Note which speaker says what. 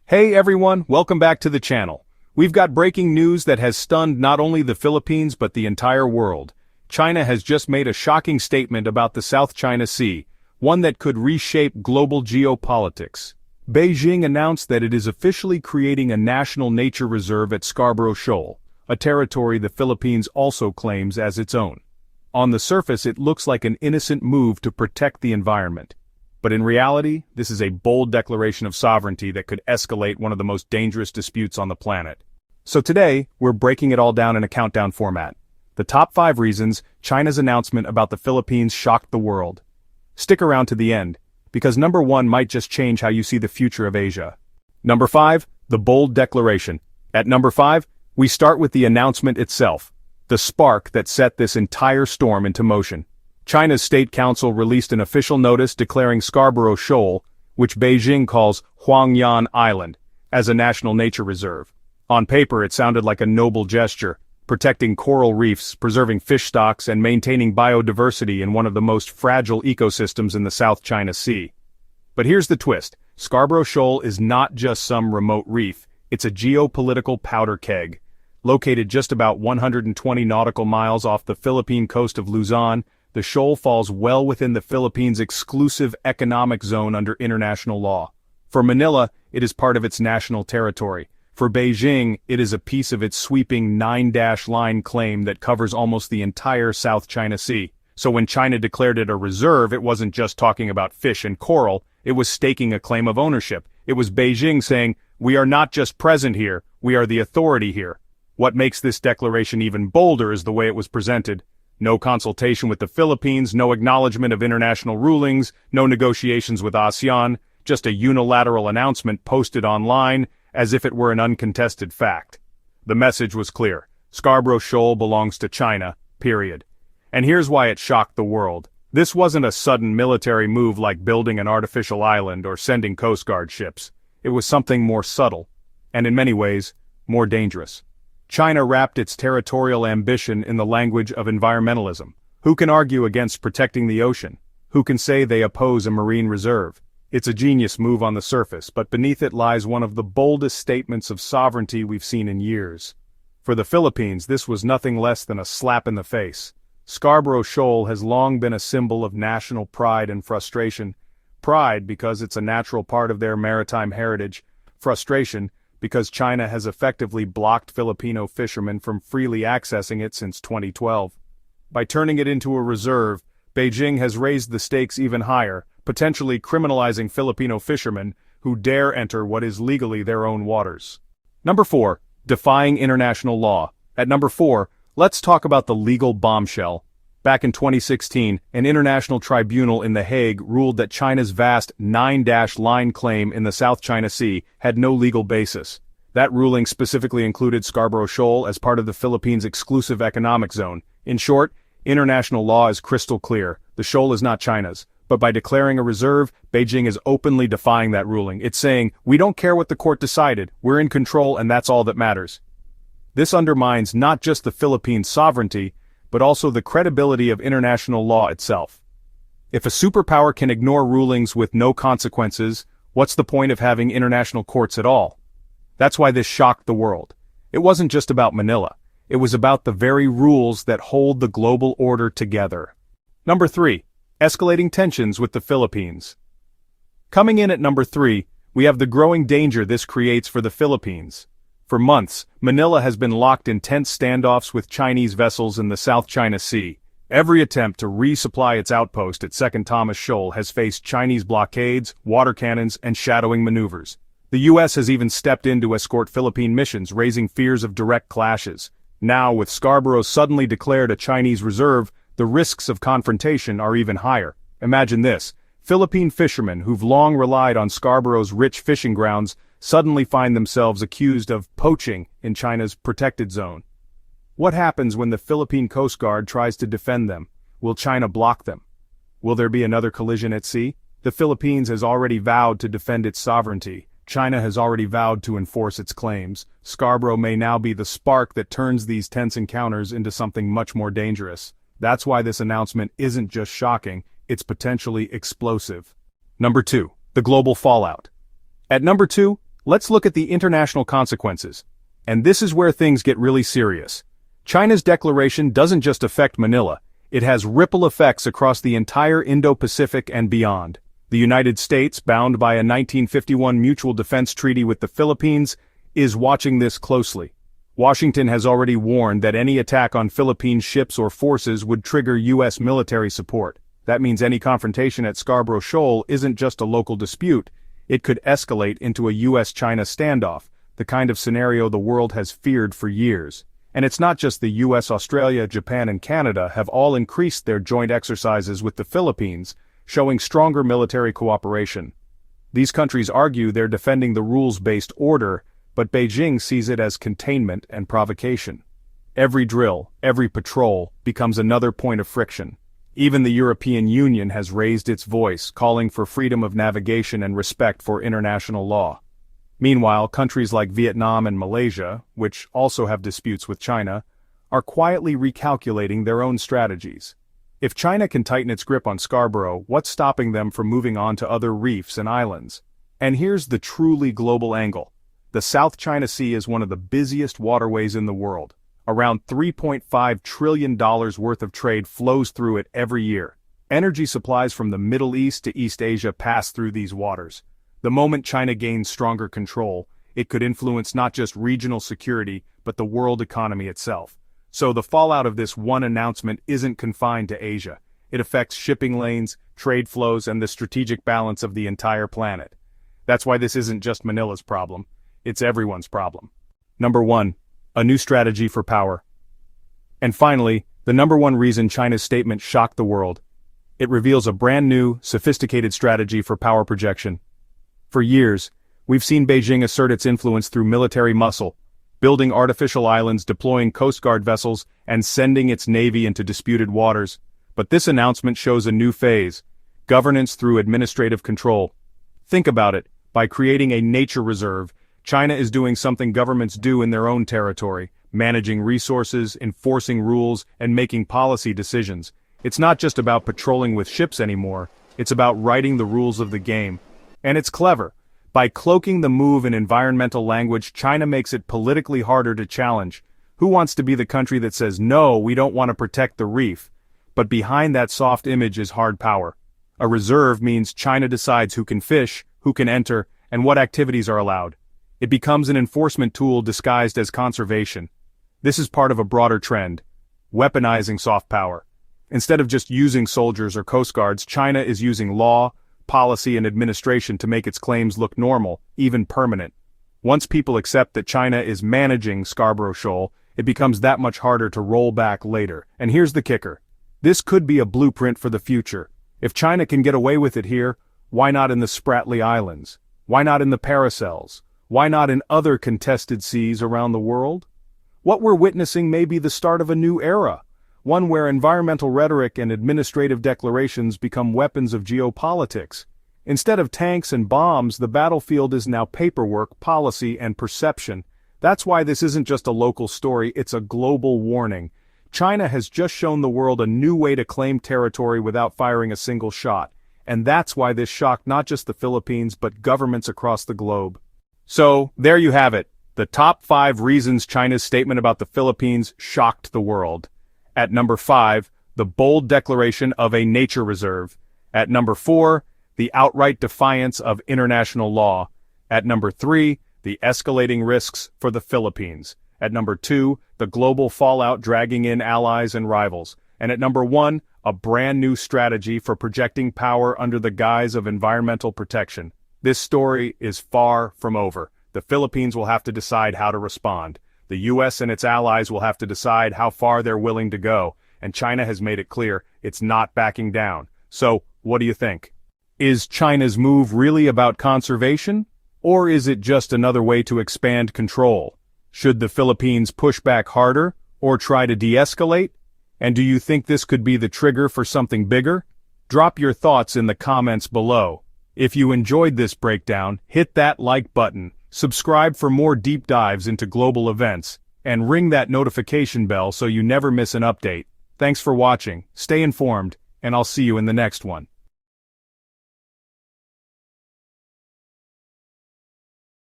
Speaker 1: Hey everyone, welcome back to the channel. We've got breaking news that has stunned not only the Philippines but the entire world. China has just made a shocking statement about the South China Sea, one that could reshape global geopolitics. Beijing announced that it is officially creating a national nature reserve at Scarborough Shoal, a territory the Philippines also claims as its own. On the surface, it looks like an innocent move to protect the environment. But in reality, this is a bold declaration of sovereignty that could escalate one of the most dangerous disputes on the planet. So today, we're breaking it all down in a countdown format. The top 5 reasons China's announcement about the Philippines shocked the world. Stick around to the end, because number 1 might just change how you see the future of Asia. Number 5, the bold declaration. At number 5, we start with the announcement itself, the spark that set this entire storm into motion. China's State Council released an official notice declaring Scarborough Shoal, which Beijing calls Huangyan Island, as a national nature reserve. On paper, it sounded like a noble gesture, protecting coral reefs, preserving fish stocks, and maintaining biodiversity in one of the most fragile ecosystems in the South China Sea. But here's the twist. Scarborough Shoal is not just some remote reef, it's a geopolitical powder keg. Located just about 120 nautical miles off the Philippine coast of Luzon, the shoal falls well within the Philippines' exclusive economic zone under international law. For Manila, it is part of its national territory. For Beijing, it is a piece of its sweeping 9-line claim that covers almost the entire South China Sea. So when China declared it a reserve, it wasn't just talking about fish and coral, it was staking a claim of ownership. It was Beijing saying, "We are not just present here, we are the authority here." What makes this declaration even bolder is the way it was presented. No consultation with the Philippines, no acknowledgement of international rulings, no negotiations with ASEAN, just a unilateral announcement posted online as if it were an uncontested fact. The message was clear. Scarborough Shoal belongs to China, period. And here's why it shocked the world. This wasn't a sudden military move like building an artificial island or sending Coast Guard ships. It was something more subtle, and in many ways, more dangerous. China wrapped its territorial ambition in the language of environmentalism. Who can argue against protecting the ocean? Who can say they oppose a marine reserve? It's a genius move on the surface, but beneath it lies one of the boldest statements of sovereignty we've seen in years. For the Philippines, this was nothing less than a slap in the face. Scarborough Shoal has long been a symbol of national pride and frustration. Pride because it's a natural part of their maritime heritage. Frustration because China has effectively blocked Filipino fishermen from freely accessing it since 2012. By turning it into a reserve, Beijing has raised the stakes even higher, potentially criminalizing Filipino fishermen who dare enter what is legally their own waters. Number 4, defying international law. At number 4, let's talk about the legal bombshell. Back in 2016, an international tribunal in The Hague ruled that China's vast 9-line claim in the South China Sea had no legal basis. That ruling specifically included Scarborough Shoal as part of the Philippines' exclusive economic zone. In short, international law is crystal clear. The shoal is not China's. But by declaring a reserve, Beijing is openly defying that ruling. It's saying, we don't care what the court decided, we're in control and that's all that matters. This undermines not just the Philippines' sovereignty, but also the credibility of international law itself. If a superpower can ignore rulings with no consequences, what's the point of having international courts at all? That's why this shocked the world. It wasn't just about Manila. It was about the very rules that hold the global order together. Number 3. Escalating tensions with the Philippines. Coming in at number 3, we have the growing danger this creates for the Philippines. For months, Manila has been locked in tense standoffs with Chinese vessels in the South China Sea. Every attempt to resupply its outpost at Second Thomas Shoal has faced Chinese blockades, water cannons, and shadowing maneuvers. The U.S. has even stepped in to escort Philippine missions, raising fears of direct clashes. Now, with Scarborough suddenly declared a Chinese reserve, the risks of confrontation are even higher. Imagine this. Philippine fishermen who've long relied on Scarborough's rich fishing grounds suddenly find themselves accused of poaching in China's protected zone. What happens when the Philippine Coast Guard tries to defend them? Will China block them? Will there be another collision at sea? The Philippines has already vowed to defend its sovereignty. China has already vowed to enforce its claims. Scarborough may now be the spark that turns these tense encounters into something much more dangerous. That's why this announcement isn't just shocking, it's potentially explosive. Number 2. The global fallout. At number 2, Let's look at the international consequences. And this is where things get really serious. China's declaration doesn't just affect Manila, it has ripple effects across the entire Indo-Pacific and beyond. The United States, bound by a 1951 mutual defense treaty with the Philippines, is watching this closely. Washington has already warned that any attack on Philippine ships or forces would trigger U.S. military support. That means any confrontation at Scarborough Shoal isn't just a local dispute, it could escalate into a U.S.-China standoff, the kind of scenario the world has feared for years. And it's not just the US, Australia, Japan and Canada have all increased their joint exercises with the Philippines, showing stronger military cooperation. These countries argue they're defending the rules-based order, but Beijing sees it as containment and provocation. Every drill, every patrol, becomes another point of friction. Even the European Union has raised its voice, calling for freedom of navigation and respect for international law. Meanwhile, countries like Vietnam and Malaysia, which also have disputes with China, are quietly recalculating their own strategies. If China can tighten its grip on Scarborough, what's stopping them from moving on to other reefs and islands? And here's the truly global angle. The South China Sea is one of the busiest waterways in the world. Around $3.5 trillion worth of trade flows through it every year. Energy supplies from the Middle East to East Asia pass through these waters. The moment China gains stronger control, it could influence not just regional security, but the world economy itself. So the fallout of this one announcement isn't confined to Asia. It affects shipping lanes, trade flows, and the strategic balance of the entire planet. That's why this isn't just Manila's problem. It's everyone's problem. Number 1. A new strategy for power. And finally, the number one reason China's statement shocked the world. It reveals a brand new, sophisticated strategy for power projection. For years, we've seen Beijing assert its influence through military muscle, building artificial islands, deploying Coast Guard vessels, and sending its navy into disputed waters. But this announcement shows a new phase: governance through administrative control. Think about it. By creating a nature reserve, China is doing something governments do in their own territory, managing resources, enforcing rules, and making policy decisions. It's not just about patrolling with ships anymore, it's about writing the rules of the game. And it's clever. By cloaking the move in environmental language, China makes it politically harder to challenge. Who wants to be the country that says, no, we don't want to protect the reef? But behind that soft image is hard power. A reserve means China decides who can fish, who can enter, and what activities are allowed. It becomes an enforcement tool disguised as conservation. This is part of a broader trend: weaponizing soft power. Instead of just using soldiers or coast guards, China is using law, policy and administration to make its claims look normal, even permanent. Once people accept that China is managing Scarborough Shoal, it becomes that much harder to roll back later. And here's the kicker. This could be a blueprint for the future. If China can get away with it here, why not in the Spratly Islands? Why not in the Paracels? Why not in other contested seas around the world? What we're witnessing may be the start of a new era, one where environmental rhetoric and administrative declarations become weapons of geopolitics. Instead of tanks and bombs, the battlefield is now paperwork, policy, and perception. That's why this isn't just a local story, it's a global warning. China has just shown the world a new way to claim territory without firing a single shot. And that's why this shocked not just the Philippines but governments across the globe. So, there you have it. The top 5 reasons China's statement about the Philippines shocked the world. At number 5, the bold declaration of a nature reserve. At number 4, the outright defiance of international law. At number 3, the escalating risks for the Philippines. At number 2, the global fallout dragging in allies and rivals. And at number 1, a brand new strategy for projecting power under the guise of environmental protection. This story is far from over. The Philippines will have to decide how to respond. The US and its allies will have to decide how far they're willing to go, and China has made it clear it's not backing down. So, what do you think? Is China's move really about conservation? Or is it just another way to expand control? Should the Philippines push back harder, or try to de-escalate? And do you think this could be the trigger for something bigger? Drop your thoughts in the comments below. If you enjoyed this breakdown, hit that like button, subscribe for more deep dives into global events, and ring that notification bell so you never miss an update. Thanks for watching, stay informed, and I'll see you in the next one.